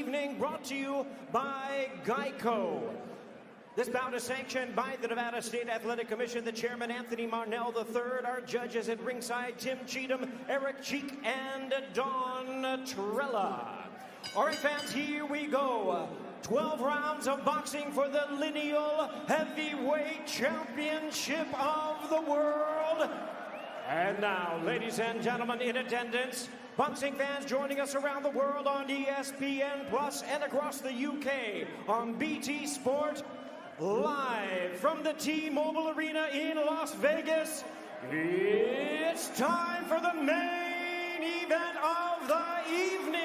evening, brought to you by Geico. This bout is sanctioned by the Nevada State Athletic Commission, the chairman, Anthony Marnell III, our judges at ringside, Tim Cheatham, Eric Cheek, and Don Trella. All right, fans, here we go. 12 rounds of boxing for the lineal heavyweight championship of the world. And now, ladies and gentlemen in attendance, boxing fans joining us around the world on ESPN Plus and across the UK on BT Sport, live from the T-Mobile Arena in Las Vegas, it's time for the main event of the evening.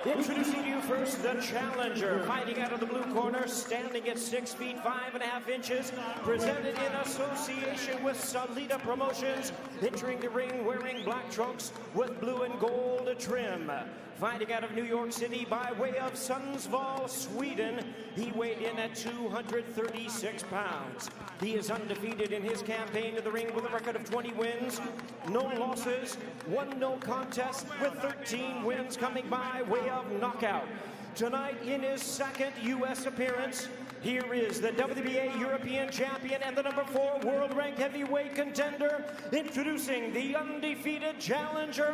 Introducing you first, the challenger, fighting out of the blue corner, standing at 6 feet 5.5 inches, presented in association with Salida Promotions, entering the ring wearing black trunks with blue and gold trim. Fighting out of New York City by way of Sundsvall, Sweden, he weighed in at 236 pounds. He is undefeated in his campaign to the ring with a record of 20 wins, no losses, 1 no contest, with 13 wins coming by way of knockout. Tonight, in his second U.S. appearance, here is the WBA European champion and the number 4 world-ranked heavyweight contender, introducing the undefeated challenger,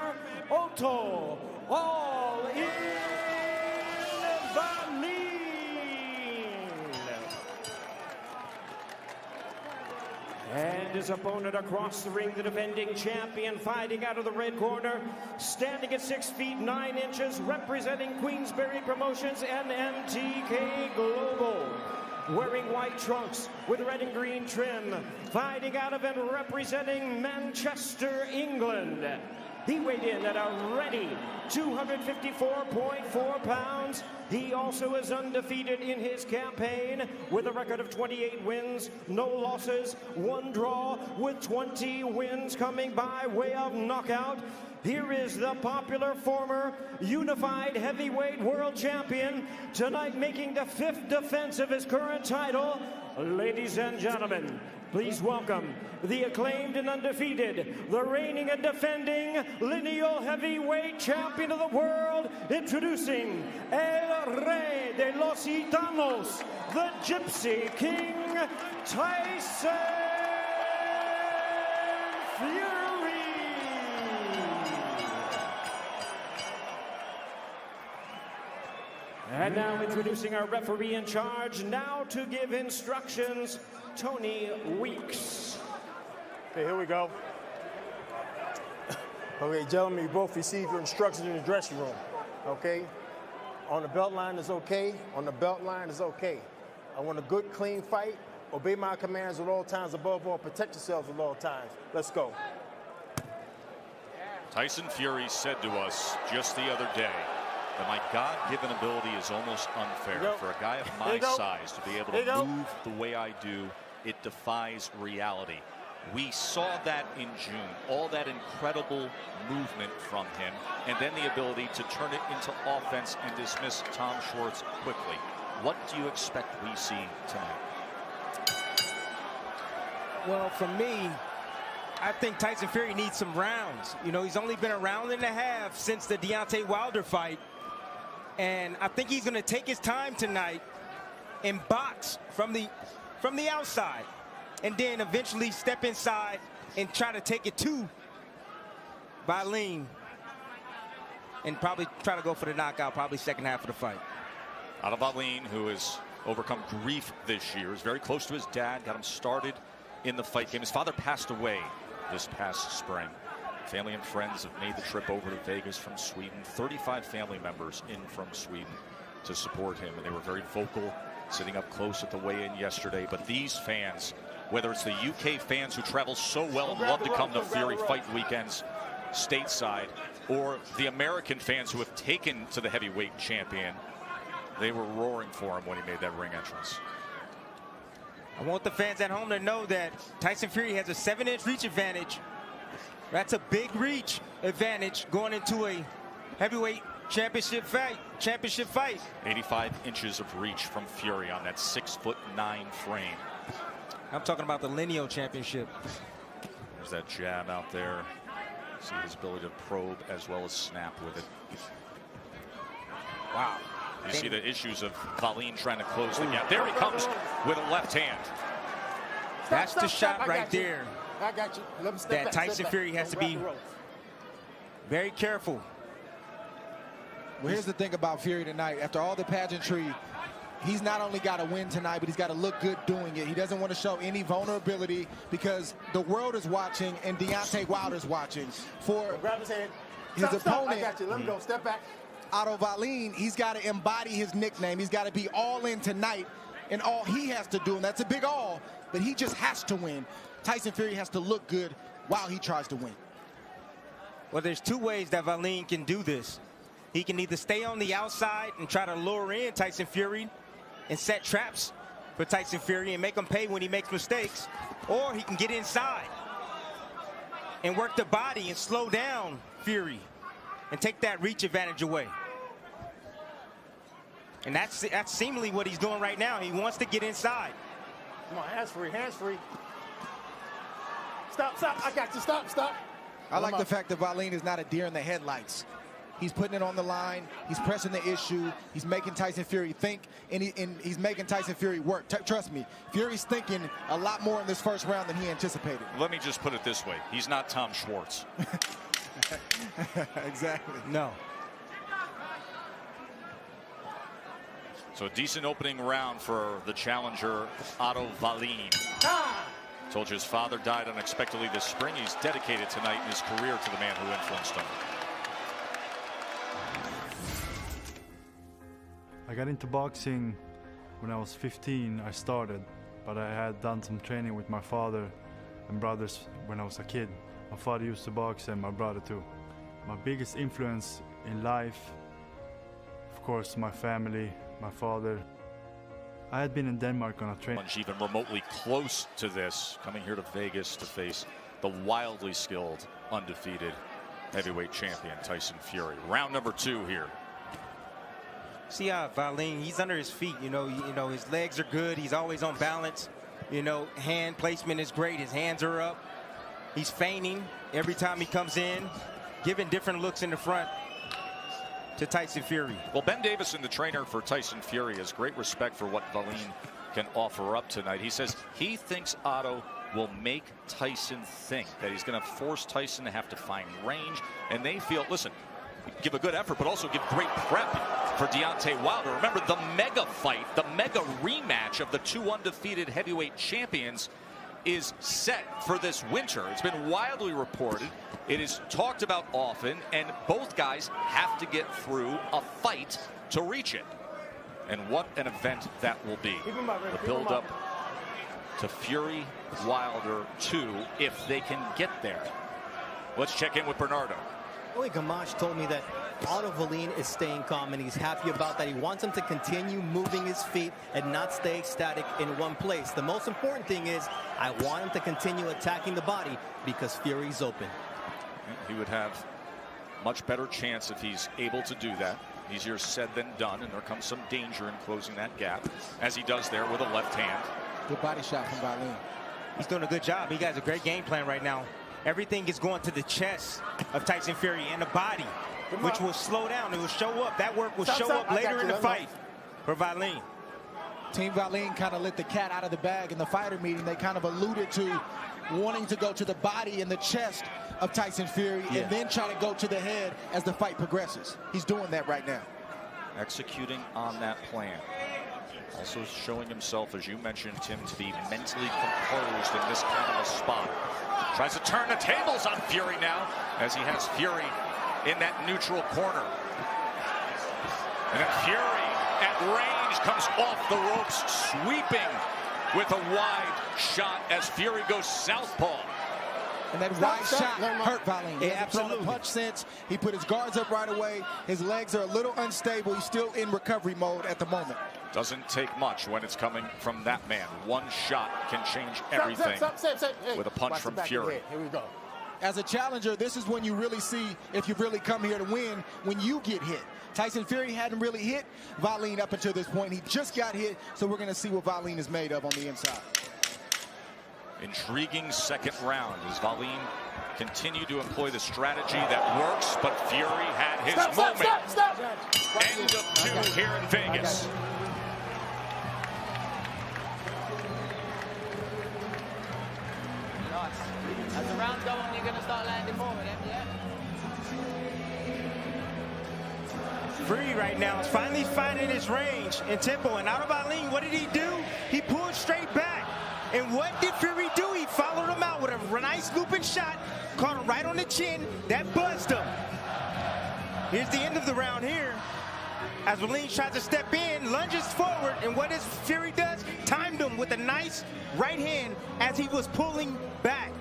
Otto, all in Wallin. And his opponent across the ring, the defending champion, fighting out of the red corner, standing at 6 feet 9 inches, representing Queensberry Promotions and MTK Global. Wearing white trunks with red and green trim, fighting out of and representing Manchester, England. He weighed in at a ready 254.4 pounds. He also is undefeated in his campaign with a record of 28 wins, no losses, 1 draw, with 20 wins coming by way of knockout. Here is the popular former unified heavyweight world champion, tonight making the 5th defense of his current title. Ladies and gentlemen, please welcome the acclaimed and undefeated, the reigning and defending lineal heavyweight champion of the world, introducing El Rey de los Gitanos, the Gypsy King, Tyson Fury. And now introducing our referee in charge, now to give instructions, Tony Weeks. Okay, here we go. Okay, gentlemen, you both received your instructions in the dressing room. Okay? On the belt line is okay. On the belt line is okay. I want a good, clean fight. Obey my commands at all times. Above all, protect yourselves at all times. Let's go. Tyson Fury said to us just the other day that my God-given ability is almost unfair. For a guy of my size to be able to move the way I do, it defies reality. We saw that in June, all that incredible movement from him, and then the ability to turn it into offense and dismiss Tom Schwartz quickly. What do you expect we see tonight? Well, for me, I think Tyson Fury needs some rounds. You know, he's only been a round and a half since the Deontay Wilder fight. And I think he's going to take his time tonight and box from the outside, and then eventually step inside and try to take it to Wallin, and probably try to go for the knockout, probably second half of the fight. Otto Wallin, who has overcome grief this year, is very close to his dad, got him started in the fight game. His father passed away this past spring. Family and friends have made the trip over to Vegas from Sweden. 35 family members in from Sweden to support him, and they were very vocal, sitting up close at the weigh-in yesterday. But these fans, whether it's the UK fans who travel so well and love to come to Fury fight weekends stateside, or the American fans who have taken to the heavyweight champion, they were roaring for him when he made that ring entrance. I want the fans at home to know that Tyson Fury has a 7-inch reach advantage. That's a big reach advantage going into a heavyweight championship fight. 85 inches of reach from Fury on that 6'9" frame. I'm talking about the lineal championship. There's that jab out there. See his ability to probe as well as snap with it. Wow. You see the issues of Wallin trying to close the gap. There he comes with a left hand. That's the shot right there. I got you. Let me step That back, Tyson Fury has to be very careful. Well, here's the thing about Fury tonight. After all the pageantry, he's not only got to win tonight, but he's got to look good doing it. He doesn't want to show any vulnerability because the world is watching and Deontay Wilder's watching. For grab his hand. His opponent, I got you. Let me go. Step back. Otto Wallin, he's got to embody his nickname. He's got to be all in tonight, and all he has to do, and that's a big all, but he just has to win. Tyson Fury has to look good while he tries to win. Well, there's two ways that Wallin can do this. He can either stay on the outside and try to lure in Tyson Fury and set traps for Tyson Fury and make him pay when he makes mistakes, or he can get inside and work the body and slow down Fury and take that reach advantage away. And that's seemingly what he's doing right now. He wants to get inside. Come on, hands free, hands free. Stop, stop. I got you. Stop, stop. I like the fact that Wallin is not a deer in the headlights. He's putting it on the line. He's pressing the issue. He's making Tyson Fury think, and he's making Tyson Fury work. Trust me, Fury's thinking a lot more in this first round than he anticipated. Let me just put it this way. He's not Tom Schwartz. Exactly. No. So a decent opening round for the challenger, Otto Wallin. Told you his father died unexpectedly this spring. He's dedicated tonight in his career to the man who influenced him. I got into boxing when I was 15. I started, but I had done some training with my father and brothers when I was a kid. My father used to box and my brother too. My biggest influence in life, of course, my family, my father. I had been in Denmark on a training. Even remotely close to this, coming here to Vegas to face the wildly skilled, undefeated heavyweight champion Tyson Fury. Round number 2 here. See how Wallin, he's under his feet. You know, his legs are good. He's always on balance. Hand placement is great. His hands are up. He's feigning every time he comes in, giving different looks in the front to Tyson Fury. Well, Ben Davison, the trainer for Tyson Fury, has great respect for what Wallin can offer up tonight. He says he thinks Otto will make Tyson think, that he's going to force Tyson to have to find range. And they feel, listen, give a good effort, but also give great prep for Deontay Wilder. Remember, the mega fight, the mega rematch of the 2 undefeated heavyweight champions is set for this winter. It's been widely reported. It is talked about often, and both guys have to get through a fight to reach it. And what an event that will be. The build-up to Fury Wilder 2, if they can get there. Let's check in with Bernardo. Oli Gamache told me that Otto Wallin is staying calm, and he's happy about that. He wants him to continue moving his feet and not stay static in one place. The most important thing is I want him to continue attacking the body because Fury's open. He would have much better chance if he's able to do that. Easier said than done, and there comes some danger in closing that gap, as he does there with a left hand. Good body shot from Wallin. He's doing a good job. He has a great game plan right now. Everything is going to the chest of Tyson Fury and the body, which will slow down. It will show up. That work will show up later in the fight for Wallin. Team Wallin kind of let the cat out of the bag in the fighter meeting. They kind of alluded to wanting to go to the body and the chest of Tyson Fury and then try to go to the head as the fight progresses. He's doing that right now. Executing on that plan. Also showing himself, as you mentioned, Tim, to be mentally composed in this kind of a spot. Tries to turn the tables on Fury now, as he has Fury in that neutral corner. And then Fury at range comes off the ropes, sweeping with a wide shot as Fury goes southpaw. And that wide shot hurt Wallin. He hasn't thrown a absolutely. punch since. He put his guards up right away. His legs are a little unstable. He's still in recovery mode at the moment. Doesn't take much when it's coming from that man. One shot can change everything with a punch from Fury. Here we go. As a challenger, this is when you really see if you've really come here to win, when you get hit. Tyson Fury hadn't really hit Wallin up until this point. He just got hit, so we're going to see what Wallin is made of on the inside. Intriguing second round as Wallin continued to employ the strategy that works, but Fury had his moment. End of 2 here in Vegas. Nice. As the rounds go on, you're going to start landing more of them, yeah? Fury right now is finally finding his range and tempo. And Otto Wallin, what did he do? He pulled straight back. And what did Fury do? He followed him out with a nice looping shot, caught him right on the chin. That buzzed him. Here's the end of the round here. As Wallin tries to step in, lunges forward, and what does Fury does? Timed him with a nice right hand as he was pulling back.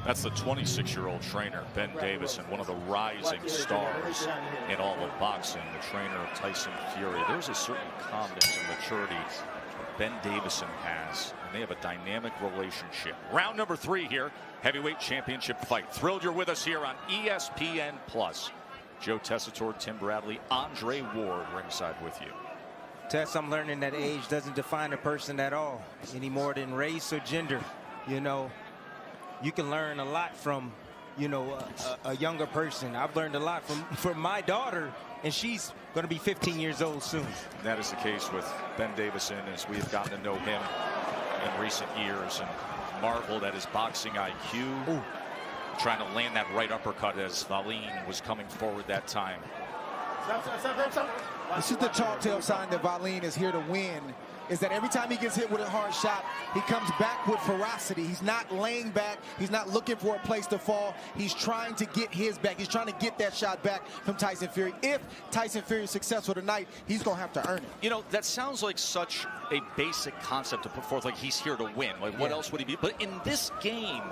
That's the 26-year-old trainer, Ben Davison, one of the rising stars in all of boxing, the trainer of Tyson Fury. There's a certain calmness and maturity Ben Davison has, and they have a dynamic relationship. Round number 3 here, heavyweight championship fight. Thrilled you're with us here on ESPN+. Joe Tessitore, Tim Bradley, Andre Ward ringside with you. Tess, I'm learning that age doesn't define a person at all, any more than race or gender. You know, you can learn a lot from, you know, a younger person. I've learned a lot from my daughter, and she's going to be 15 years old soon. And that is the case with Ben Davison as we have gotten to know him in recent years and marveled at his boxing IQ. Ooh. Trying to land that right uppercut as Wallin was coming forward that time. This is the telltale sign that Wallin is here to win, is that every time he gets hit with a hard shot, he comes back with ferocity. He's not laying back. He's not looking for a place to fall. He's trying to get his back. He's trying to get that shot back from Tyson Fury. If Tyson Fury is successful tonight, he's going to have to earn it. You know, that sounds like such a basic concept to put forth, like he's here to win. Like, what else would he be? But in this game,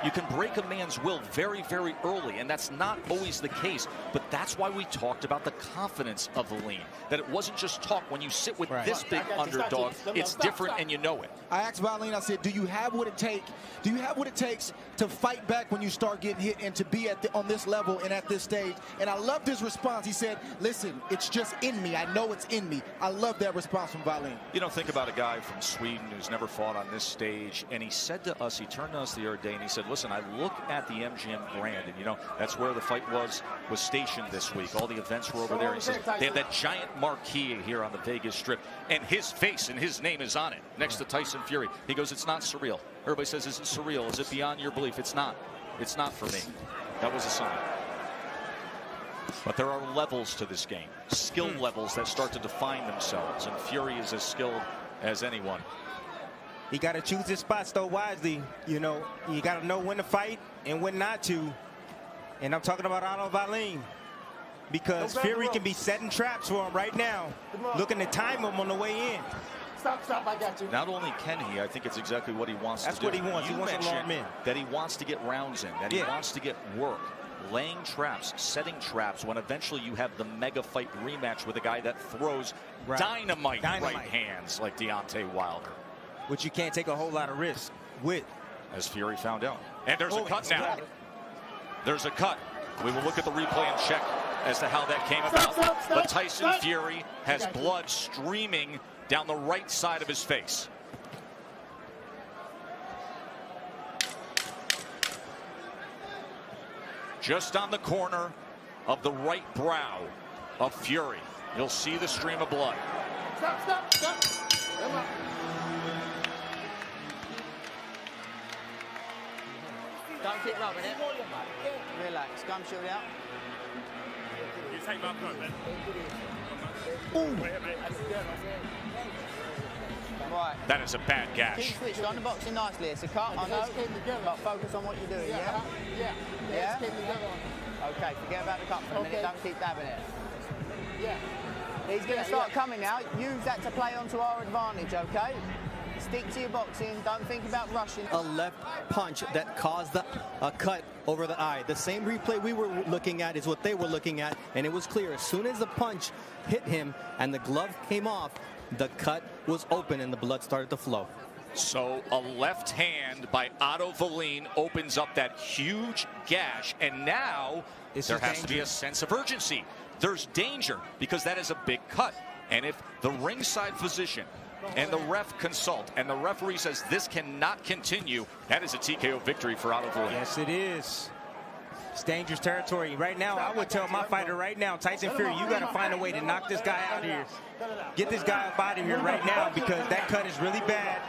you can break a man's will very, very early, and that's not always the case. But that's why we talked about the confidence of Wallin, that it wasn't just talk. When you sit with this big underdog, it's different, and you know it. I asked Wallin, I said, do you have what it takes? Do you have what it takes to fight back when you start getting hit and to be on this level and at this stage? And I loved his response. He said, listen, it's just in me. I know it's in me. I love that response from Wallin. You know, think about a guy from Sweden who's never fought on this stage, and he said to us, he turned to us the other day, and he said, listen, I look at the MGM Grand, and you know, that's where the fight was stationed this week. All the events were over there. He says, they have that giant marquee here on the Vegas Strip, and his face and his name is on it next to Tyson Fury. He goes, it's not surreal. Everybody says, is it surreal? Is it beyond your belief? It's not. It's not for me. That was a sign. But there are levels to this game, skill levels that start to define themselves, and Fury is as skilled as anyone. He got to choose his spots, though, wisely. You know, you got to know when to fight and when not to. And I'm talking about Otto Wallin, because Fury can be setting traps for him right now, looking to time him on the way in. Stop, I got you. Not only can he, I think it's exactly what he wants to do. That's what he wants. He wants to alarm in. That he wants to get rounds in, that he wants to get work, laying traps, setting traps, when eventually you have the mega fight rematch with a guy that throws dynamite right hands like Deontay Wilder. Which you can't take a whole lot of risk with. As Fury found out. And there's a cut now. There's a cut. We will look at the replay and check as to how that came about. But Tyson Fury has blood streaming down the right side of his face. Just on the corner of the right brow of Fury. You'll see the stream of blood. Stop. Come on. Don't keep rubbing it. Relax. Come shoot out. You take my point, man. Right. That is a bad gash. Keep switched on the boxing nicely. It's a cut, I know. But focus on what you're doing, yeah? Yeah? Okay, forget about the cut for a minute. Don't keep dabbing it. Yeah. He's going to start coming now. Use that to play onto our advantage, okay? Stick to your boxing. Don't think about rushing. A left punch that caused a cut over the eye. The same replay we were looking at is what they were looking at, and it was clear. As soon as the punch hit him and the glove came off, the cut was open and the blood started to flow. So a left hand by Otto Wallin opens up that huge gash, and now there has to be a sense of urgency. There's danger because that is a big cut. And if the ringside physician and the ref consult, and the referee says this cannot continue, that is a TKO victory for Otto. Yes, it is. It's dangerous territory. Right now, I would tell my fighter right now, Tyson Fury, you got to find a way to knock this guy out here. Get this guy up out of here right now, because that cut is really bad.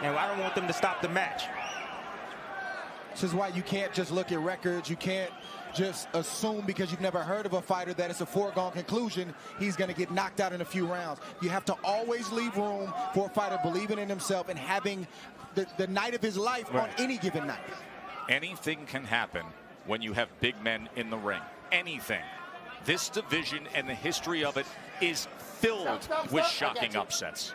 And I don't want them to stop the match. This is why you can't just look at records. You can't just assume because you've never heard of a fighter that it's a foregone conclusion he's going to get knocked out in a few rounds. You have to always leave room for a fighter believing in himself and having the night of his life on any given night. Anything can happen when you have big men in the ring. Anything. This division and the history of it is filled with shocking upsets.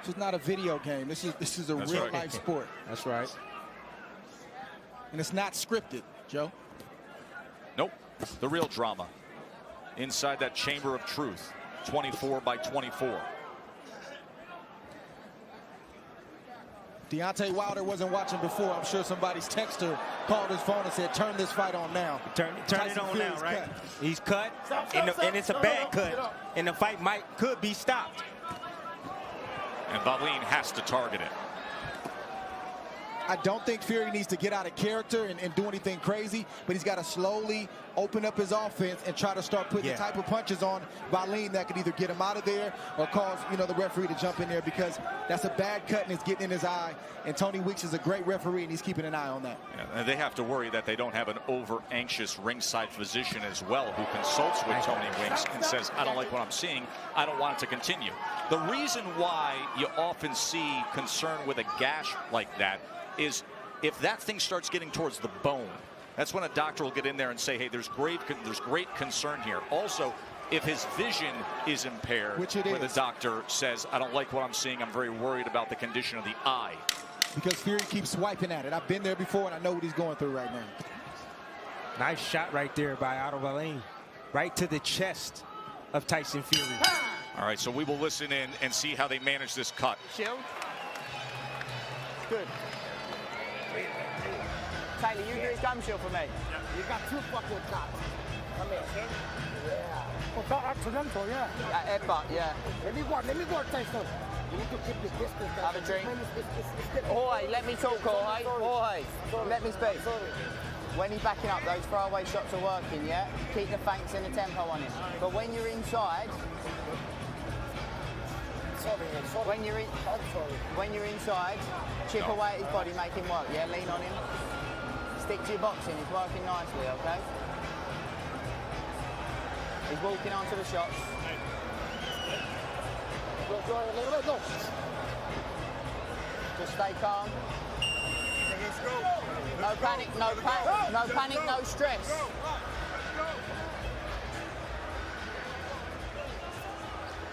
This is not a video game. This is a real-life sport. That's right. And it's not scripted, Joe. Nope. The real drama inside that chamber of truth. 24 by 24. Deontay Wilder wasn't watching before. I'm sure somebody's texter called his phone and said, turn this fight on now. Turn it on now, right? Cut. He's cut, and it's a bad cut. And the fight could be stopped. And Wallin has to target it. I don't think Fury needs to get out of character and do anything crazy, but he's got to slowly open up his offense and try to start putting the type of punches on Wallin that could either get him out of there or cause, the referee to jump in there, because that's a bad cut and it's getting in his eye. And Tony Weeks is a great referee, and he's keeping an eye on that. Yeah, and they have to worry that they don't have an over-anxious ringside physician as well, who consults with Tony Weeks and says, I don't like what I'm seeing. I don't want it to continue. The reason why you often see concern with a gash like that is if that thing starts getting towards the bone, that's when a doctor will get in there and say, hey, there's great concern here. Also, if his vision is impaired, which it where is, the doctor says, I don't like what I'm seeing, I'm very worried about the condition of the eye. Because Fury keeps swiping at it. I've been there before, and I know what he's going through right now. Nice shot right there by Otto Wallin. Right to the chest of Tyson Fury. All right, so we will listen in and see how they manage this cut. Shield. Good. Taylor, you do his gum shield for me. Yeah. You got two fucking cops. Come here. Yeah. Oh, that accidental, yeah. Headbutt, yeah. Let me go, Tyson. You need to keep the distance. Have a drink. Jorge, let me talk, Jorge. Jorge, let me speak. When he's backing up, those throwaway shots are working, yeah? Keep the feints and the tempo on him. But when you're inside, when you're inside, chip away at his body, make him work, yeah? Lean on him. Stick to your boxing, it's working nicely, okay? He's walking onto the shots. Just stay calm. No panic, no stress.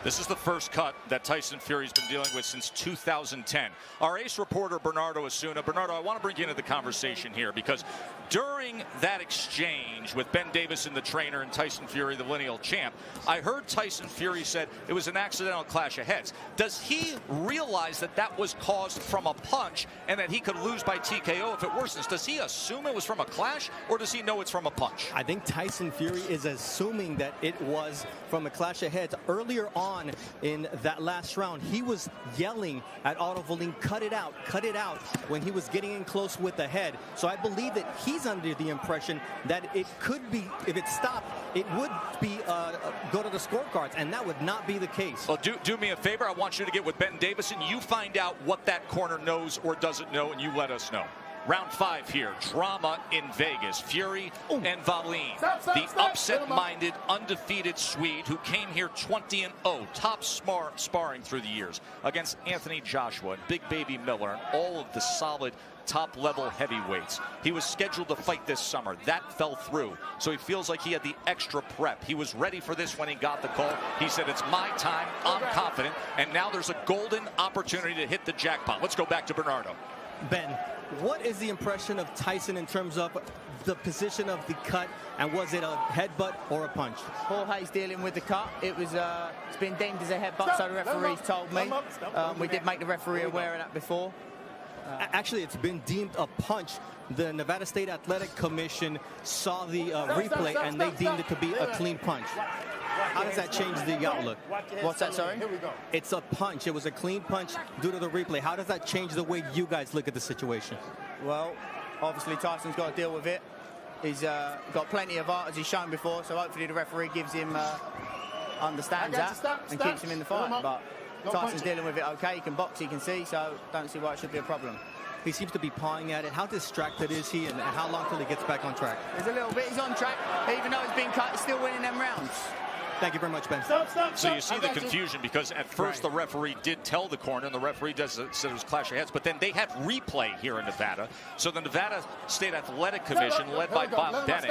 This is the first cut that Tyson Fury's been dealing with since 2010. Our ace reporter, Bernardo Asuna. Bernardo, I want to bring you into the conversation here, because during that exchange with Ben Davison, the trainer, and Tyson Fury, the lineal champ, I heard Tyson Fury said it was an accidental clash of heads. Does he realize that that was caused from a punch and that he could lose by TKO if it worsens? Does he assume it was from a clash, or does he know it's from a punch? I think Tyson Fury is assuming that it was from a clash of heads. Earlier on in that last round, he was yelling at Otto Wallin, cut it out, when he was getting in close with the head. So I believe that he's under the impression that it could be, if it stopped, it would be go to the scorecards, and that would not be the case. Well, do me a favor. I want you to get with Ben Davison. You find out what that corner knows or doesn't know, and you let us know. Round 5 here. Drama in Vegas. Fury and Wallin. The upset-minded, undefeated Swede who came here 20-0, top sparring through the years against Anthony Joshua and Big Baby Miller and all of the solid top-level heavyweights. He was scheduled to fight this summer. That fell through, so he feels like he had the extra prep. He was ready for this when he got the call. He said, it's my time, I'm confident, and now there's a golden opportunity to hit the jackpot. Let's go back to Bernardo. Ben, what is the impression of Tyson in terms of the position of the cut, and was it a headbutt or a punch? Jorge's dealing with the cut. It was, it's been deemed as a headbutt, so the referee's told me. We did make the referee aware of that before. Actually, it's been deemed a punch. The Nevada State Athletic Commission saw the replay, and they deemed it to be a clean punch. How does that change the outlook? What's that, sorry? Here we go. It's a punch. It was a clean punch due to the replay. How does that change the way you guys look at the situation? Well, obviously Tyson's got to deal with it. He's got plenty of art, as he's shown before, so hopefully the referee gives him, understands that and keeps him in the fight. But Tyson's dealing with it okay. He can box, he can see, so don't see why it should be a problem. He seems to be pawing at it. How distracted is he, and how long till he gets back on track? There's a little bit. He's on track. Even though he's been cut, he's still winning them rounds. Thank you very much, Ben. So you see the confusion because at first the referee did tell the corner, and the referee said it was clash of heads, but then they have replay here in Nevada. So the Nevada State Athletic Commission, led by Bob Bennett,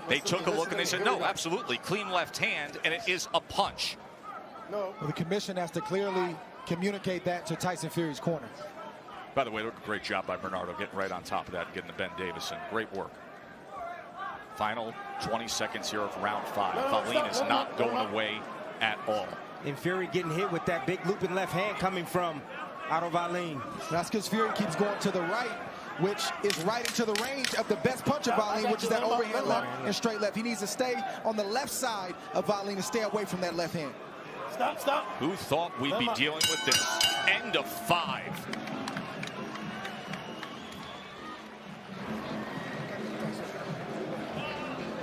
they took a look and they said, no, absolutely, clean left hand, and it is a punch. Well, the commission has to clearly communicate that to Tyson Fury's corner. By the way, look, great job by Bernardo getting right on top of that and getting to Ben Davison. Great work. Final 20 seconds here of round 5. Wallin is not going away at all. And Fury getting hit with that big looping left hand coming from Otto Wallin. That's because Fury keeps going to the right, which is right into the range of the best punch of Wallin, which is that overhand left and straight left. He needs to stay on the left side of Wallin and stay away from that left hand. Stop. Who thought we'd be dealing with this? End of 5.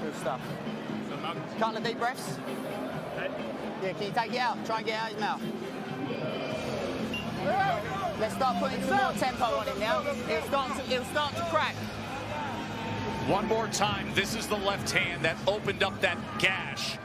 Good stuff. Couple of deep breaths. Yeah, can you take it out? Try and get it out his mouth. Let's start putting some more tempo on him now. It'll start to crack. One more time. This is the left hand that opened up that gash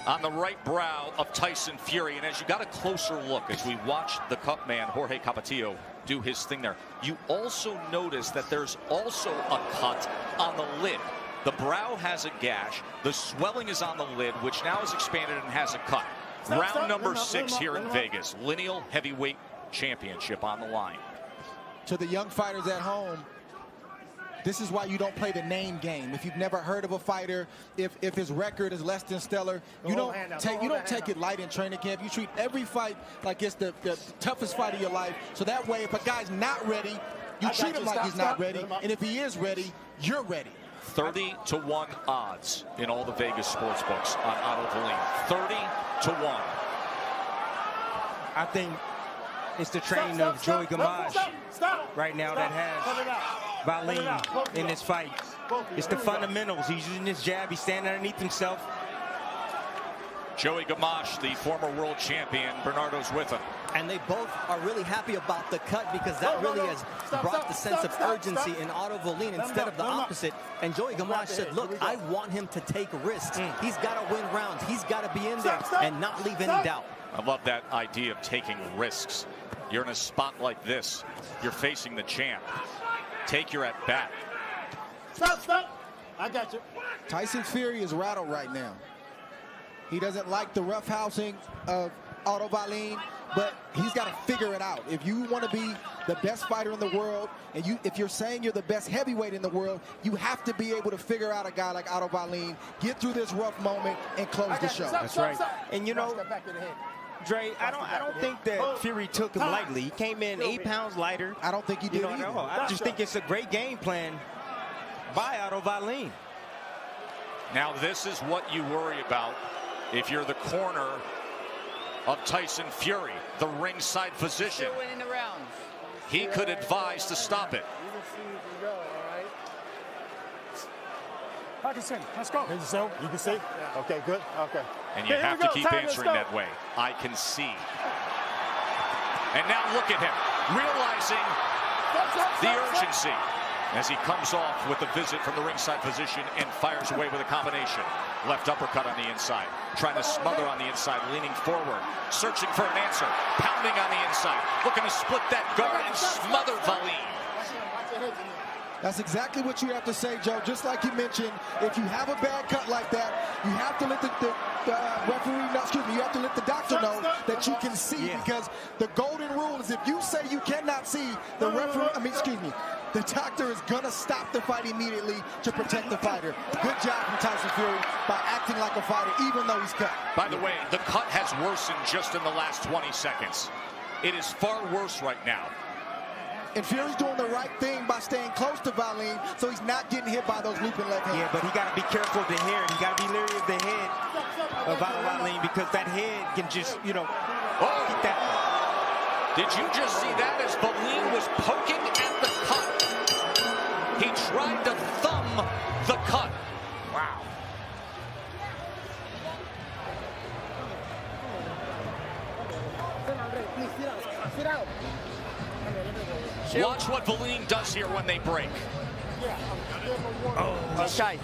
on the right brow of Tyson Fury. And as you got a closer look, as we watched the cut man, Jorge Capetillo, do his thing there, you also notice that there's also a cut on the lid. The brow has a gash. The swelling is on the lid, which now is expanded and has a cut. Round number 6 here in Vegas. Lineal Heavyweight Championship on the line. To the young fighters at home, this is why you don't play the name game. If you've never heard of a fighter, if his record is less than stellar, you don't take it light in training camp. You treat every fight like it's the toughest fight of your life. So that way, if a guy's not ready, you treat him like he's not ready. And if he is ready, you're ready. 30-1 odds in all the Vegas sports books on Otto Wallin. 30-1. I think it's the train of Joey Gamache right now that has Wallin in this fight. It's the fundamentals. He's using his jab. He's standing underneath himself. Joey Gamache, the former world champion. Bernardo's with him. And they both are really happy about the cut because that really has brought the sense of urgency in Otto Wallin instead of the opposite. And Joey Gamache said, look, I want him to take risks. He's got to win rounds. He's got to be in there and not leave any doubt. I love that idea of taking risks. You're in a spot like this. You're facing the champ. Take your at bat. Stop. I got you. Tyson Fury is rattled right now. He doesn't like the roughhousing of Otto Wallin, but he's got to figure it out. If you want to be the best fighter in the world, and if you're saying you're the best heavyweight in the world, you have to be able to figure out a guy like Otto Wallin, get through this rough moment, and close the show. That's right. And you know, Dre, I don't think that Fury took him lightly. He came in 8 pounds lighter. I don't think he did either. I just think it's a great game plan by Otto Wallin. Now this is what you worry about if you're the corner of Tyson Fury, the ringside physician. Still winning the rounds. He could advise to stop it. Parkinson, let's go. You can see? Okay, good. Okay. And you have to keep answering that way. I can see. And now look at him, realizing the urgency as he comes off with the visit from the ringside physician and fires away with a combination. Left uppercut on the inside, trying to smother on the inside, leaning forward, searching for an answer, pounding on the inside, looking to split that guard and smother Wallin. That's exactly what you have to say, Joe. Just like you mentioned, if you have a bad cut like that, you have to let the referee know, excuse me, you have to let the doctor know that you can see, because the golden rule is if you say you cannot see, the the doctor is going to stop the fight immediately to protect the fighter. Good job from Tyson Fury by acting like a fighter, even though he's cut. By the way, the cut has worsened just in the last 20 seconds. It is far worse right now. And Fury's doing the right thing by staying close to Wallin, so he's not getting hit by those looping left hands. Yeah, but he got to be careful of the hair. He got to be leery of the head of Wallin because that head can just, you know, keep that. Did you just see that as Wallin was poking at the cut? He tried to thumb the cut. Wow. Watch what Wallin does here when they break. Okay,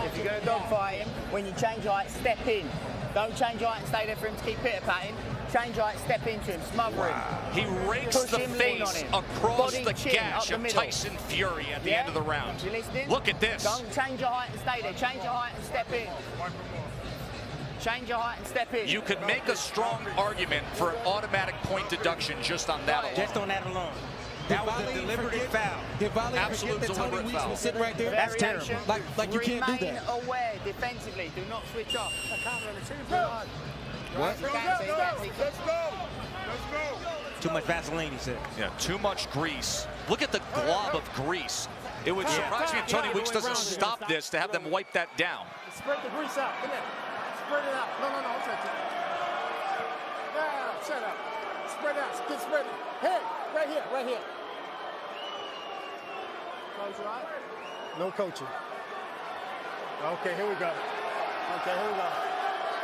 if you're going to dogfight him, when you change your height, step in. Don't change your height and stay there for him to keep pitter-patting. Change your height, step into him, smother him. He rakes the face across the gash of Tyson Fury at the end of the round. You listening? Look at this. Don't change your height and stay there. Change your height and step in. Change your height and step in. You could make a strong argument for an automatic point deduction just on that alone. Just on that alone. That was a deliberate foul. Did Wallin Absolute forget that Tony deliberate Weeks foul. was sitting right there? That's terrible. Like you can't do Remain that. aware defensively. Do not switch off. What? Let's go. Too much Vaseline, he said. Yeah, too much grease. Look at the glob of grease. It would surprise me if Tony Weeks doesn't stop this to have them wipe that down. Spread the grease out. Come here. Spread it out. No, I'll touch it. Yeah, shut up. Spread out. Get spread. Hey, right here. Close your eyes. No coaching. Okay, here we go.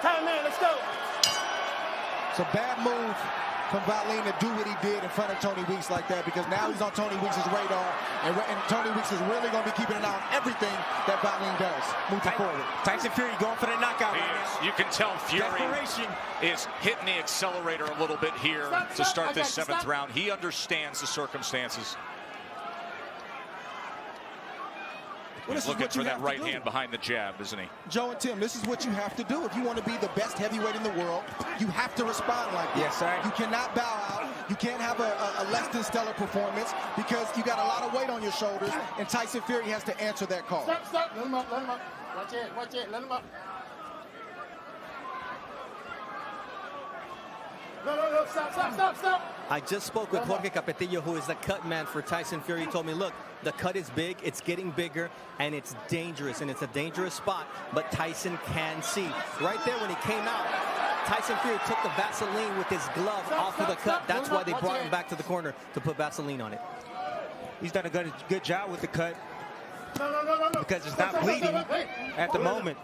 Time, man, let's go. It's a bad move from Wallin to do what he did in front of Tony Weeks like that, because now he's on Tony Weeks' radar, and Tony Weeks is really going to be keeping an eye on everything that Wallin does moving forward. Tyson Fury going for the knockout right now. You can tell Fury is hitting the accelerator a little bit here to start this seventh round. He understands the circumstances. He's looking for that right hand behind the jab, isn't he? Joe and Tim, this is what you have to do. If you want to be the best heavyweight in the world, you have to respond like this. Yes, sir. You cannot bow out. You can't have a less than stellar performance because you got a lot of weight on your shoulders, and Tyson Fury has to answer that call. Stop. Let him up. Watch it. Let him up. No, stop. I just spoke with Jorge Capetillo, who is the cut man for Tyson Fury. He told me, look, the cut is big, it's getting bigger, and it's dangerous, and it's a dangerous spot, but Tyson can see. Right there when he came out, Tyson Fury took the Vaseline with his glove off of the cut. That's why they brought him back to the corner to put Vaseline on it. He's done a good job with the cut. Because it's not bleeding at the moment.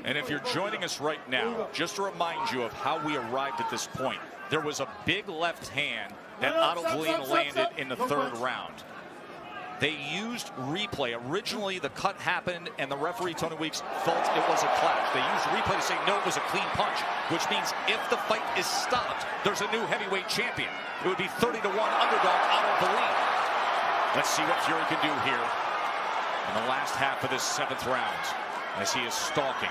And if you're joining us right now, just to remind you of how we arrived at this point, there was a big left hand that Otto landed in the third round. They used replay. Originally, the cut happened, and the referee, Tony Weeks, felt it was a clash. They used replay to say, no, it was a clean punch, which means if the fight is stopped, there's a new heavyweight champion. It would be 30-1 underdog Otto. Let's see what Fury can do here in the last half of this seventh round as he is stalking.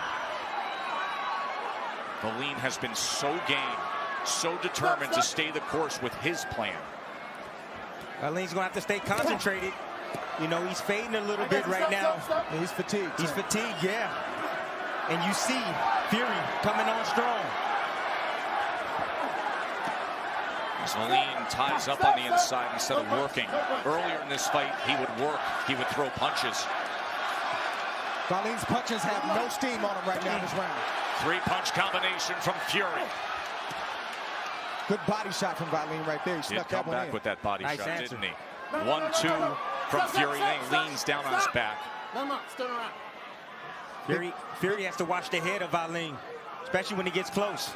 Wallin has been so game, so determined to stay the course with his plan. Wallin's going to have to stay concentrated. You know, he's fading a little bit right now. Yeah, he's fatigued. He's fatigued, yeah. And you see Fury coming on strong. As Wallin ties up on the inside instead of working. Earlier in this fight, he would work. He would throw punches. Wallin's punches have no steam on him right now in this round. Three-punch combination from Fury. Good body shot from Wallin right there. He snuck that one in. Back with that body Nice shot, answer. didn't he? 1-2 from Fury. Then he leans down on his back. Fury has to watch the head of Wallin, especially when he gets close.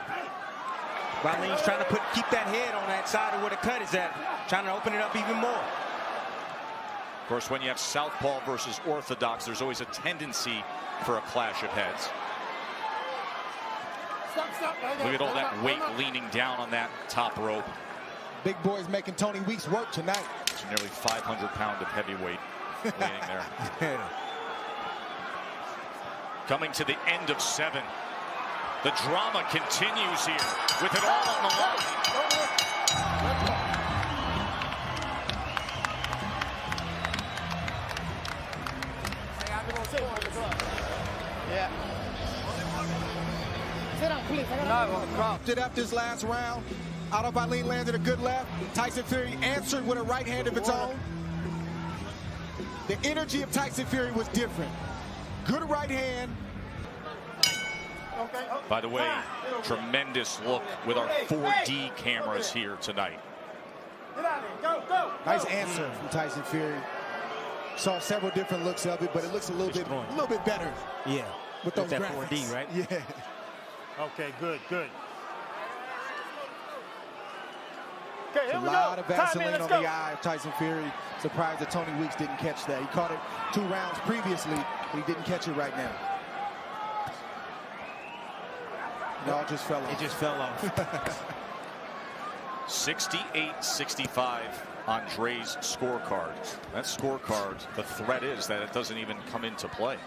Wallin's trying to keep that head on that side of where the cut is at, trying to open it up even more. Of course, when you have southpaw versus orthodox, there's always a tendency for a clash of heads. Look at all that weight leaning down on that top rope. Big boys making Tony Weeks work tonight. It's nearly 500 pounds of heavyweight leaning there. Coming to the end of 7. The drama continues here with it all on the line. Yeah. After this last round, Otto Wallin landed a good left. Tyson Fury answered with a right hand of its own. The energy of Tyson Fury was different. Good right hand. By the way, tremendous look with our 4D cameras here tonight. Nice answer from Tyson Fury. Saw several different looks of it, but it looks a little bit better. Yeah, with those that graphics. 4D, right? Yeah. Okay, good. Okay, a lot of Vaseline on the eye of Tyson Fury. Surprised that Tony Weeks didn't catch that. He caught it 2 rounds previously, but he didn't catch it right now. It all just fell off. It just fell off. 68-65 on Dre's scorecard. That scorecard, the threat is that it doesn't even come into play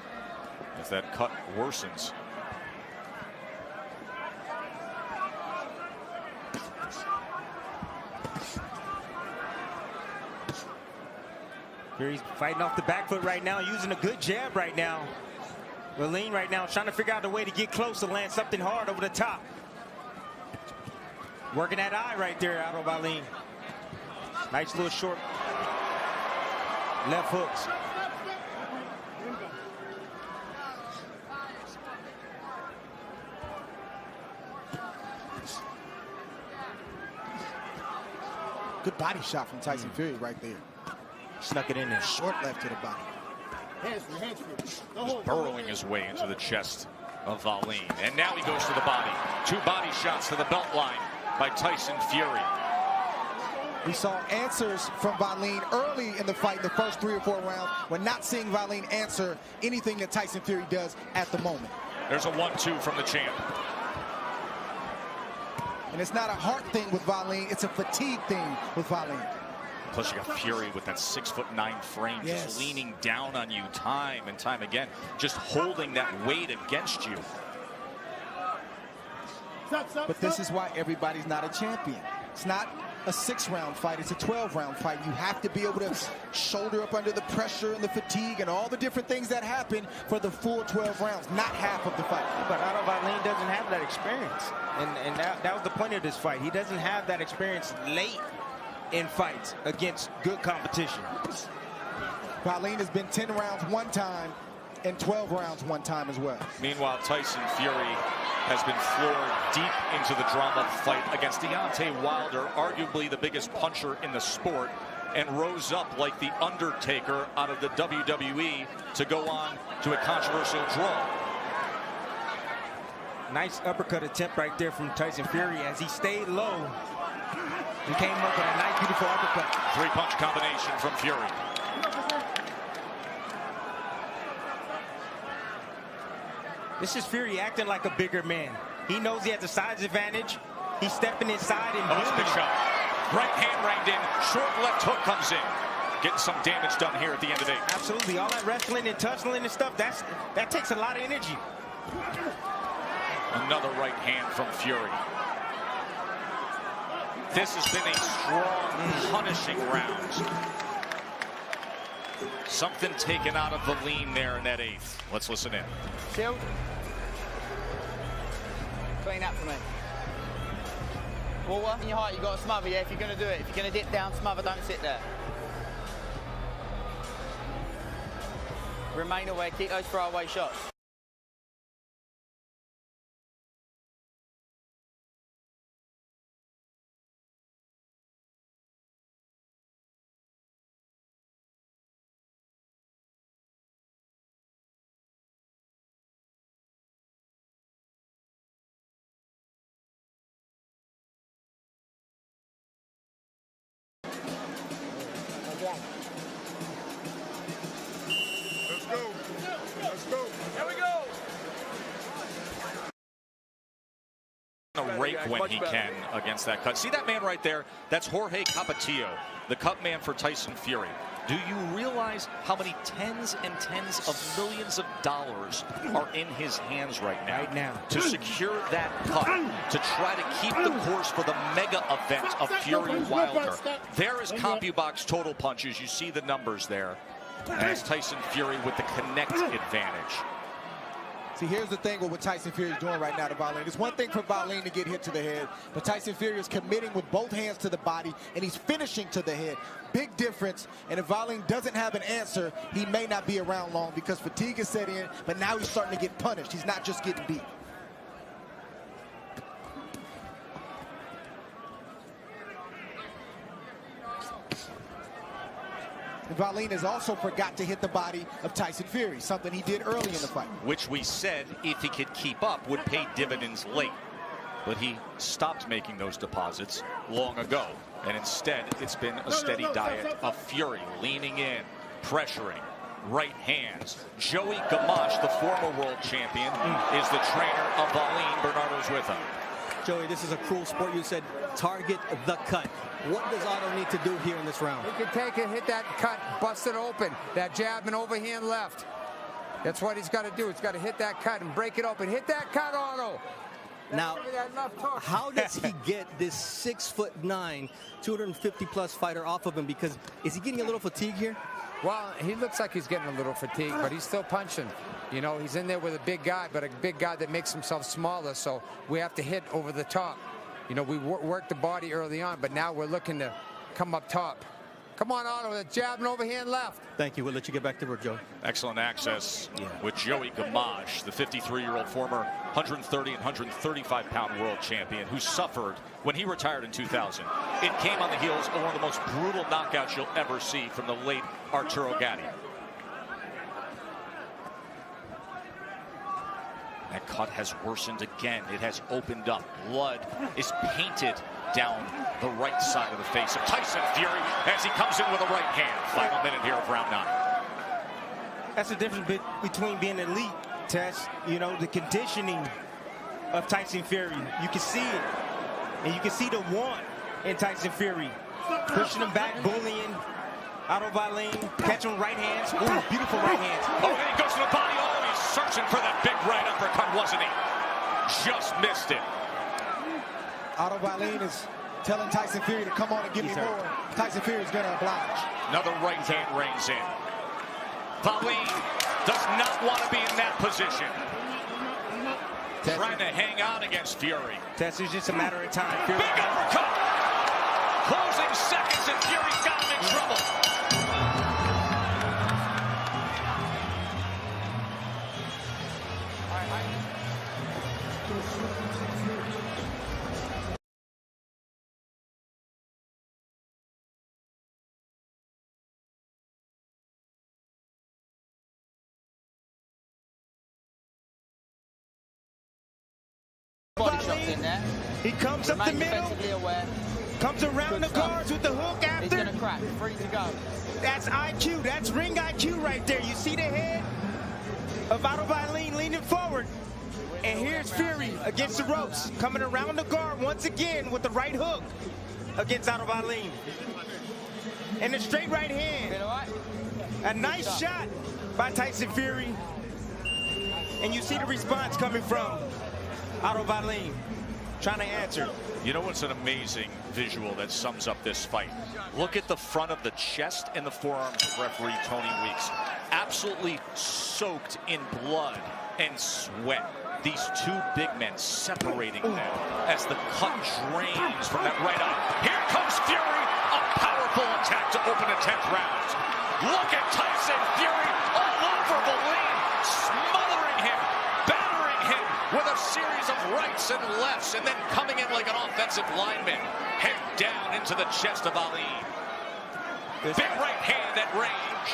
if that cut worsens. Fury's fighting off the back foot right now, using a good jab right now. Wallin right now trying to figure out a way to get close to land something hard over the top. Working that eye right there, Otto Wallin. Nice little short left hooks. Good body shot from Tyson Fury right there. Snuck it in there. Short left to the body. Just burrowing his way into the chest of Wallin. And now he goes to the body. 2 body shots to the belt line by Tyson Fury. We saw answers from Wallin early in the fight in the first 3 or 4 rounds. We're not seeing Wallin answer anything that Tyson Fury does at the moment. There's a 1-2 from the champ. And it's not a heart thing with Wallin, it's a fatigue thing with Wallin. Plus you got Fury with that 6'9" frame, just leaning down on you time and time again, just holding that weight against you. But this is why everybody's not a champion. It's not a 6-round fight, it's a 12-round fight. You have to be able to shoulder up under the pressure and the fatigue and all the different things that happen for the full 12 rounds, not half of the fight. But Otto Wallin doesn't have that experience. And that was the point of this fight. He doesn't have that experience late in fights against good competition. Wallin has been 10 rounds 1 time and 12 rounds 1 time as well. Meanwhile, Tyson Fury has been floored deep into the drama fight against Deontay Wilder, arguably the biggest puncher in the sport, and rose up like the Undertaker out of the WWE to go on to a controversial draw. Nice uppercut attempt right there from Tyson Fury as he stayed low. He came up with a nice, beautiful uppercut. 3-punch combination from Fury. This is Fury acting like a bigger man. He knows he has a size advantage. He's stepping inside and that's a good shot. Right hand ranged in. Short left hook comes in. Getting some damage done here at the end of the day. Absolutely. All that wrestling and tussling and stuff, that takes a lot of energy. Another right hand from Fury. This has been a strong, punishing round. Something taken out of the lean there in that 8th. Let's listen in. Shield. Clean up for me. Water in your heart, you've got to smother, yeah, if you're going to do it. If you're going to dip down, smother, don't sit there. Remain away, keep those throwaway shots. Rake when he can against that cut. See that man right there? That's Jorge Capetillo, the cut man for Tyson Fury. Do you realize how many tens and tens of millions of dollars are in his hands right now? To secure that cut, to try to keep the course for the mega event of Fury Wilder. There is CompuBox total punches. You see the numbers there. As Tyson Fury with the connect advantage. See, here's the thing with what Tyson Fury is doing right now to Wallin. It's one thing for Wallin to get hit to the head, but Tyson Fury is committing with both hands to the body, and he's finishing to the head. Big difference, and if Wallin doesn't have an answer, he may not be around long because fatigue is set in, but now he's starting to get punished. He's not just getting beat. And Wallin has also forgot to hit the body of Tyson Fury, something he did early in the fight. Which we said, if he could keep up, would pay dividends late. But he stopped making those deposits long ago. And instead, it's been a steady diet of Fury, leaning in, pressuring, right hands. Joey Gamache, the former world champion, is the trainer of Wallin. Bernardo's with him. Joey, this is a cruel sport. You said target the cut. What does Otto need to do here in this round? He can take it, hit that cut, bust it open. That jab and overhand left. That's what he's got to do. He's got to hit that cut and break it open. Hit that cut, Otto. Now, how does he get this 6'9", 250-plus fighter off of him? Because is he getting a little fatigue here? Well, he looks like he's getting a little fatigue, but he's still punching. You know, he's in there with a big guy, but a big guy that makes himself smaller, so we have to hit over the top. You know, we worked the body early on, but now we're looking to come up top. Come on, Otto, the jab and overhand left. Thank you. We'll let you get back to work, Joey. Excellent access with Joey Gamache, the 53-year-old former 130 and 135-pound world champion who suffered when he retired in 2000. It came on the heels of one of the most brutal knockouts you'll ever see from the late Arturo Gatti. That cut has worsened again. It has opened up. Blood is painted down the right side of the face of Tyson Fury as he comes in with a right hand. Final minute here of round 9. That's the difference between being elite, Tess. You know, the conditioning of Tyson Fury. You can see it. And you can see the want in Tyson Fury. Pushing him back, bullying. Otto Wallin, catching right hands. Ooh, beautiful right hands. Oh, and he goes to the body. Oh, he's searching for that big right uppercut, wasn't he? Just missed it. Otto Wallin is telling Tyson Fury to come on and give me more. Tyson Fury is going to oblige. Another right hand reins in. Wallin does not want to be in that position. Trying to hang on against Fury. Tess, it's just a matter of time. Big uppercut. Closing seconds and Fury's got him in trouble. Body shots in there. He comes up the middle, comes around the guards with the hook after. He's going to crack, free to go. That's IQ, that's ring IQ right there. You see the head of Otto Wallin leaning forward. And here's Fury against the ropes, coming around the guard once again with the right hook against Otto Wallin. And a straight right hand. A nice shot by Tyson Fury. And you see the response coming from Otto Wallin, trying to answer. You know what's an amazing visual that sums up this fight? Look at the front of the chest and the forearms of referee Tony Weeks. Absolutely soaked in blood and sweat. These two big men separating them as the cut drains from that right eye. Here comes Fury, a powerful attack to open the 10th round. Look at Tyson Fury all over Wallin, smothering him, battering him with a series of rights and lefts, and then coming in like an offensive lineman, head down into the chest of Ali. Big right hand at range.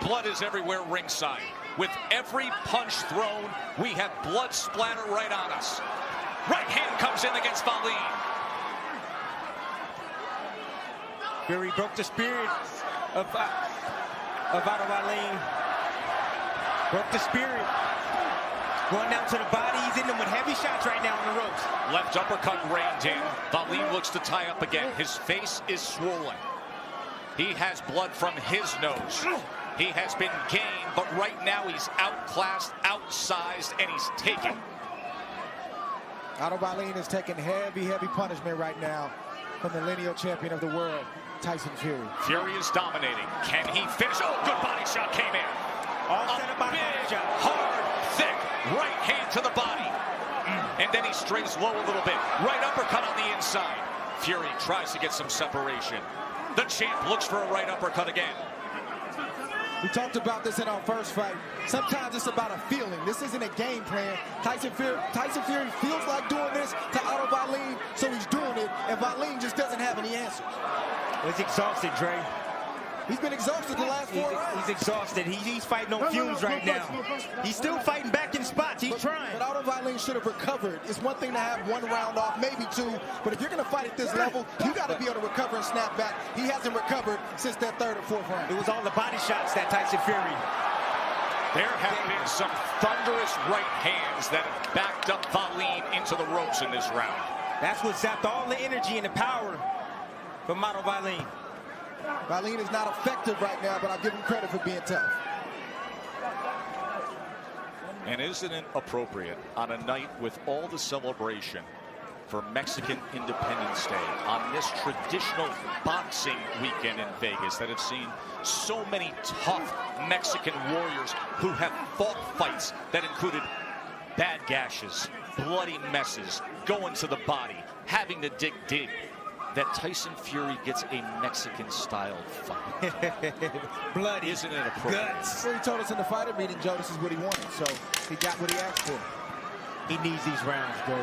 Blood is everywhere ringside. With every punch thrown, we have blood splatter right on us. Right hand comes in against Wallin. Fury broke the spirit of Otto Wallin. Broke the spirit. Going down to the body. He's in them with heavy shots right now on the ropes. Left uppercut reined in. Wallin looks to tie up again. His face is swollen. He has blood from his nose. He has been gained, but right now he's outclassed, outsized, and he's taken. Otto Wallin is taking heavy, heavy punishment right now from the lineal champion of the world, Tyson Fury. Fury is dominating. Can he finish? Oh, good body shot came in. A big, hard, thick right hand to the body. And then he strays low a little bit. Right uppercut on the inside. Fury tries to get some separation. The champ looks for a right uppercut again. We talked about this in our first fight. Sometimes it's about a feeling. This isn't a game plan. Tyson Fury feels like doing this to Otto Wallin, so he's doing it, and Wallin just doesn't have any answers. He's exhausted, Dre. He's been exhausted the last 4 rounds. He's exhausted. He's fighting on fumes right now. He's still fighting back in spots. He's trying. But Otto Wallin should have recovered. It's one thing to have 1 round off, maybe 2. But if you're going to fight at this level, you got to be able to recover and snap back. He hasn't recovered since that 3rd or 4th round. It was all the body shots that Tyson Fury. There have been some thunderous right hands that have backed up Wallin into the ropes in this round. That's what zapped all the energy and the power from Otto Wallin. Wallin is not effective right now, but I'll give him credit for being tough. And isn't it appropriate on a night with all the celebration for Mexican Independence Day on this traditional boxing weekend in Vegas that have seen so many tough Mexican warriors who have fought fights that included bad gashes, bloody messes, going to the body, having to dig deep, that Tyson Fury gets a Mexican-style fight. Blood, isn't it appropriate? Guts. Well, he told us in the fighter meeting, Joe, this is what he wanted, so he got what he asked for. He needs these rounds, bro.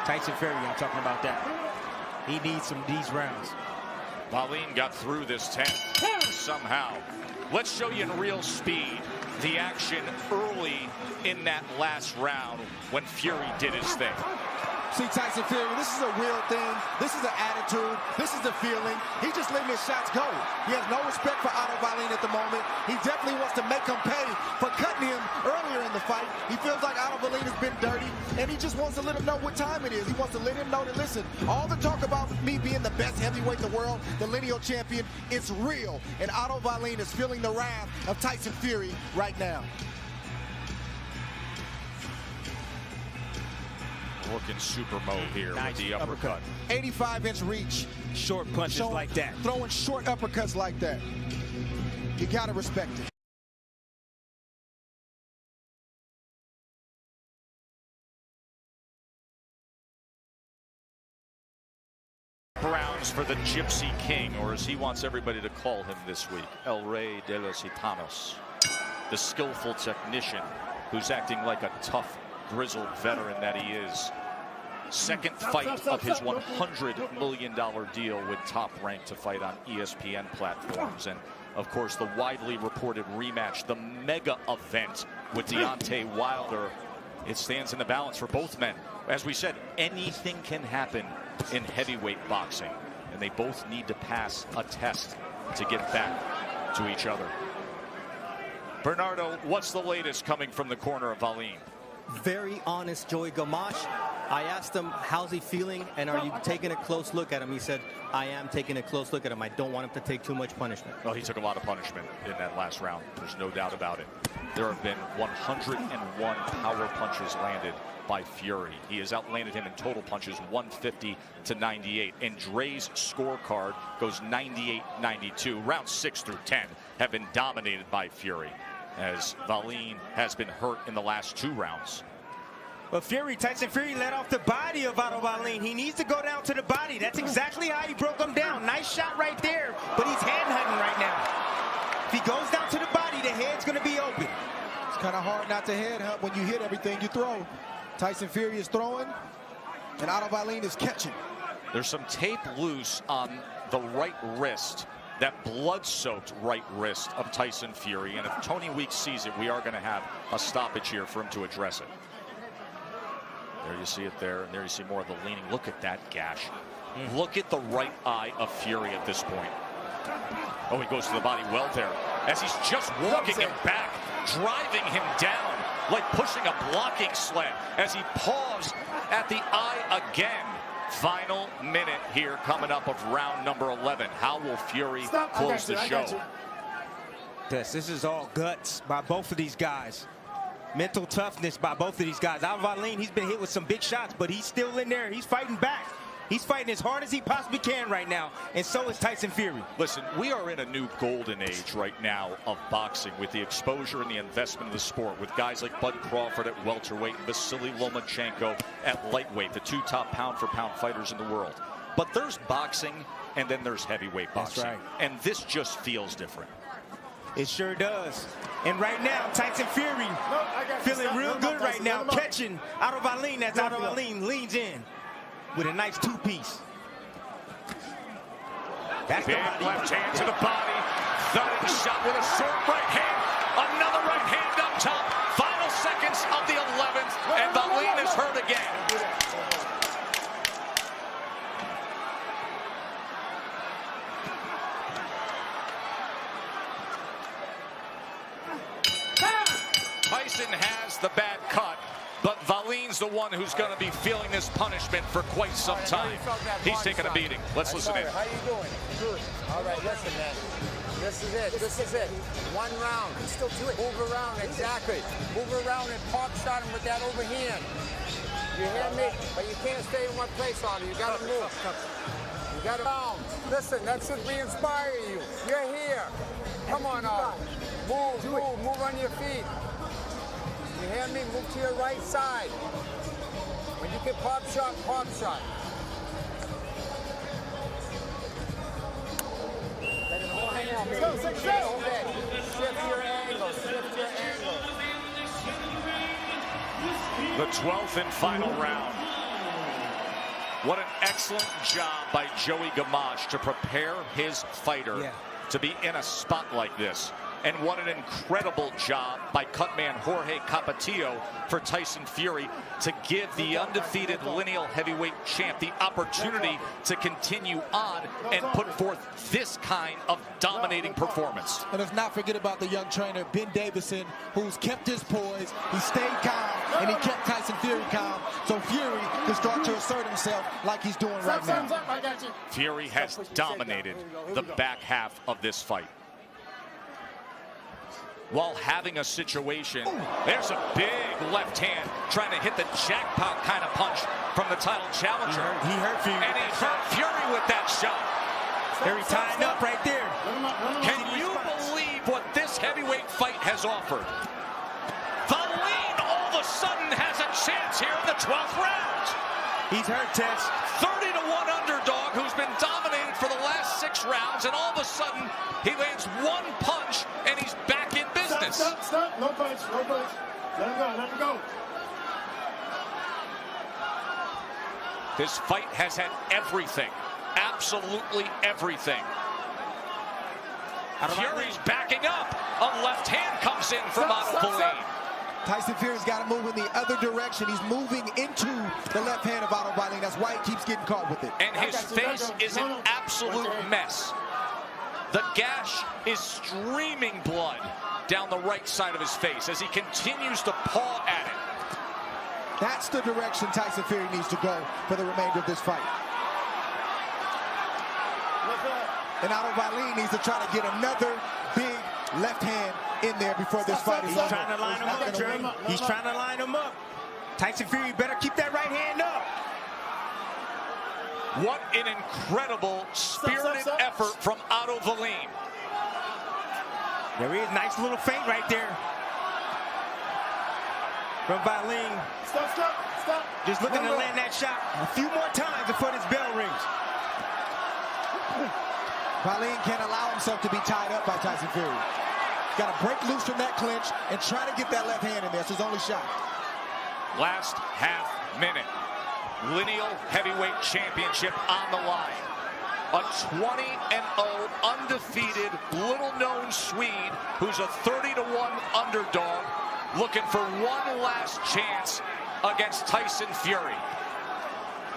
Tyson Fury, I'm talking about that. He needs these rounds. Wallin got through this 10th somehow. Let's show you in real speed the action early in that last round when Fury did his thing. See, Tyson Fury, this is a real thing. This is an attitude. This is the feeling. He's just letting his shots go. He has no respect for Otto Wallin at the moment. He definitely wants to make him pay for cutting him earlier in the fight. He feels like Otto Wallin has been dirty, and he just wants to let him know what time it is. He wants to let him know that, listen, all the talk about me being the best heavyweight in the world, the lineal champion, it's real. And Otto Wallin is feeling the wrath of Tyson Fury right now. Looking super mode here with the uppercut. 85-inch reach. Short punches like that. Throwing short uppercuts like that. You got to respect it. Rounds for the Gypsy King, or as he wants everybody to call him this week, El Rey de los Gitanos. The skillful technician who's acting like a tough, grizzled veteran that he is. Second fight of his $100 million deal with Top Rank to fight on ESPN platforms. And, of course, the widely reported rematch, the mega event with Deontay Wilder. It stands in the balance for both men. As we said, anything can happen in heavyweight boxing. And they both need to pass a test to get back to each other. Bernardo, what's the latest coming from the corner of Wallin? Very honest Joey Gamache. I asked him, how's he feeling, and are you taking a close look at him? He said, I am taking a close look at him. I don't want him to take too much punishment. Well, he took a lot of punishment in that last round. There's no doubt about it. There have been 101 power punches landed by Fury. He has outlanded him in total punches 150 to 98. And Dre's scorecard goes 98-92. Rounds 6 through 10 have been dominated by Fury, as Wallin has been hurt in the last 2 rounds. But Tyson Fury let off the body of Otto Wallin. He needs to go down to the body. That's exactly how he broke him down. Nice shot right there, but he's hand hunting right now. If he goes down to the body, the head's going to be open. It's kind of hard not to head hunt when you hit everything you throw. Tyson Fury is throwing, and Otto Wallin is catching. There's some tape loose on the right wrist, that blood-soaked right wrist of Tyson Fury. And if Tony Weeks sees it, we are going to have a stoppage here for him to address it. There you see it there, and there you see more of the leaning. Look at that gash. Look at the right eye of Fury at this point. Oh, he goes to the body well there, as he's just walking him back, driving him down, like pushing a blocking sled, as he paused at the eye again. Final minute here coming up of round number 11. How will Fury close the show? This is all guts by both of these guys. Mental toughness by both of these guys. Otto Wallin, he's been hit with some big shots, but he's still in there. He's fighting back. He's fighting as hard as he possibly can right now, and so is Tyson Fury. Listen, we are in a new golden age right now of boxing with the exposure and the investment of the sport, with guys like Bud Crawford at welterweight and Vasily Lomachenko at lightweight, the two top pound-for-pound fighters in the world. But there's boxing, and then there's heavyweight boxing. That's right. And this just feels different. It sure does. And right now, Tyson Fury feeling real good right now, catching Otto Wallin as Otto Wallin leans in with a nice two-piece. That's big left hand to the body. Thudding shot with a short right hand. Another right hand up top. Final seconds of the 11th, and Wallin is hurt again. Tyson has the bad cut, but Wallin's the one who's going to be feeling this punishment for quite some time. He's taking a beating. Let's listen in. How you doing? Good. All right, listen, man. This is it. This is it. One round. You still do it. Move around, exactly. Move around and pop shot him with that overhand. You hear me? But you can't stay in one place, Otto. You got to move. You got to round. Listen, that should re-inspire you. You're here. Come on, Otto. Move on your feet. You hear me? Move to your right side. When you get pop shot, pop shot. Shift your angle, shift your angle. The 12th and final round. What an excellent job by Joey Gamache to prepare his fighter to be in a spot like this. And what an incredible job by cutman Jorge Capetillo for Tyson Fury to give the undefeated lineal heavyweight champ the opportunity to continue on and put forth this kind of dominating performance. And let's not forget about the young trainer, Ben Davison, who's kept his poise. He stayed calm, and he kept Tyson Fury calm, so Fury can start to assert himself like he's doing right now. Fury has dominated the back half of this fight, while having a situation. There's a big left hand trying to hit the jackpot kind of punch from the title challenger. He hurt Fury. And he hurt Fury with that shot. Fury tying up right there. Can you believe what this heavyweight fight has offered? Wallin all of a sudden has a chance here in the 12th round. He's hurt, Tess. 30-1 underdog who's been dominated for the last 6 rounds, and all of a sudden he lands one punch and he's back in business. Stop. No punch. Let him go. This fight has had everything, absolutely everything. Fury's backing up. A left hand comes in from Otto Wallin. Tyson Fury's got to move in the other direction. He's moving into the left hand of Otto Wallin. That's why he keeps getting caught with it. And his face is an absolute mess. The gash is streaming blood down the right side of his face as he continues to paw at it. That's the direction Tyson Fury needs to go for the remainder of this fight. And Otto Wallin needs to try to get another big left hand in there before this fight is over. He's trying to line him up, Jerry. He's trying to line him up. Tyson Fury better keep that right hand up. What an incredible spirited effort from Otto Wallin. There he is. Nice little feint right there from Wallin. Stop. Just looking to land that shot a few more times before this bell rings. Wallin can't allow himself to be tied up by Tyson Fury. Got to break loose from that clinch and try to get that left hand in there. It's his only shot. Last half minute. Lineal heavyweight championship on the line. A 20-0 undefeated little-known Swede who's a 30-1 underdog looking for one last chance against Tyson Fury.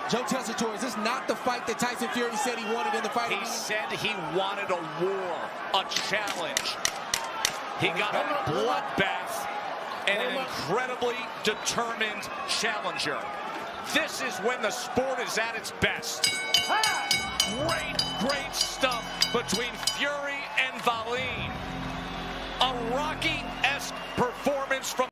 Joe Tessitore, is this not the fight that Tyson Fury said he wanted in the fight? He said he wanted a war, a challenge. He got a bloodbath and an incredibly determined challenger. This is when the sport is at its best. Great stuff between Fury and Wallin. A Rocky-esque performance from